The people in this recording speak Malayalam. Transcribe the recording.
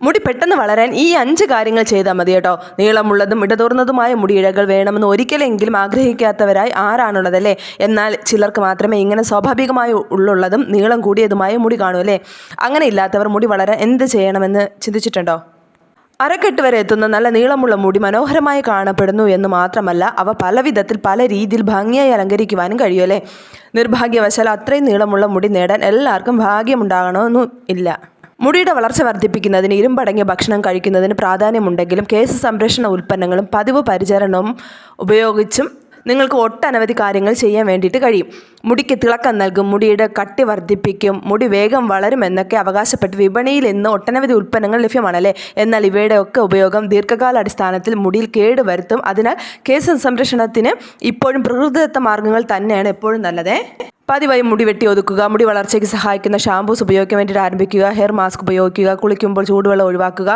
മുടി പെട്ടെന്ന് വളരാൻ ഈ 5 കാര്യങ്ങൾ ചെയ്താൽ മതി കേട്ടോ. നീളമുള്ളതും ഇടതൂർന്നതുമായ മുടിയിഴകൾ വേണമെന്ന് ഒരിക്കലെങ്കിലും ആഗ്രഹിക്കാത്തവരായി ആരാണുള്ളതല്ലേ? എന്നാൽ ചിലർക്ക് മാത്രമേ ഇങ്ങനെ സ്വാഭാവികമായി ഉള്ളുള്ളതും നീളം കൂടിയതുമായ മുടി കാണൂ അല്ലേ? അങ്ങനെ ഇല്ലാത്തവർ മുടി വളരാൻ എന്ത് ചെയ്യണമെന്ന് ചിന്തിച്ചിട്ടുണ്ടോ? അരക്കെട്ട് വരെ എത്തുന്ന നല്ല നീളമുള്ള മുടി മനോഹരമായി കാണപ്പെടുന്നു എന്ന് മാത്രമല്ല, അവ പല വിധത്തിൽ പല രീതിയിൽ ഭംഗിയായി അലങ്കരിക്കുവാനും കഴിയുമല്ലേ? നിർഭാഗ്യവശാൽ അത്രയും നീളമുള്ള മുടി നേടാൻ എല്ലാവർക്കും ഭാഗ്യമുണ്ടാകണമെന്നും ഇല്ല. മുടിയുടെ വളർച്ച വർദ്ധിപ്പിക്കുന്നതിന് ഇരുമ്പടങ്ങിയ ഭക്ഷണം കഴിക്കുന്നതിന് പ്രാധാന്യമുണ്ടെങ്കിലും കേസ് സംരക്ഷണ ഉൽപ്പന്നങ്ങളും പതിവ് പരിചരണവും ഉപയോഗിച്ചും നിങ്ങൾക്ക് ഒട്ടനവധി കാര്യങ്ങൾ ചെയ്യാൻ വേണ്ടിയിട്ട് കഴിയും. മുടിക്ക് തിളക്കം നൽകും, മുടിയുടെ കട്ടി വർദ്ധിപ്പിക്കും, മുടി വേഗം വളരുമെന്നൊക്കെ അവകാശപ്പെട്ട് വിപണിയിൽ ഇന്ന് ഒട്ടനവധി ഉൽപ്പന്നങ്ങൾ ലഭ്യമാണല്ലേ? എന്നാൽ ഇവയുടെ ഒക്കെ ഉപയോഗം ദീർഘകാലാടിസ്ഥാനത്തിൽ മുടിയിൽ കേട് വരുത്തും. അതിനാൽ കേസ് സംരക്ഷണത്തിന് ഇപ്പോഴും പ്രകൃതിദത്ത മാർഗ്ഗങ്ങൾ തന്നെയാണ് എപ്പോഴും നല്ലത്. പതിവായി മുടി വെട്ടി ഒതുക്കുക, മുടി വളർച്ചയ്ക്ക് സഹായിക്കുന്ന ഷാംപൂസ് ഉപയോഗിക്കാൻ വേണ്ടിയിട്ട് ആരംഭിക്കുക, ഹെയർ മാസ്ക് ഉപയോഗിക്കുക, കുളിക്കുമ്പോൾ ചൂടുവെള്ളം ഒഴിവാക്കുക.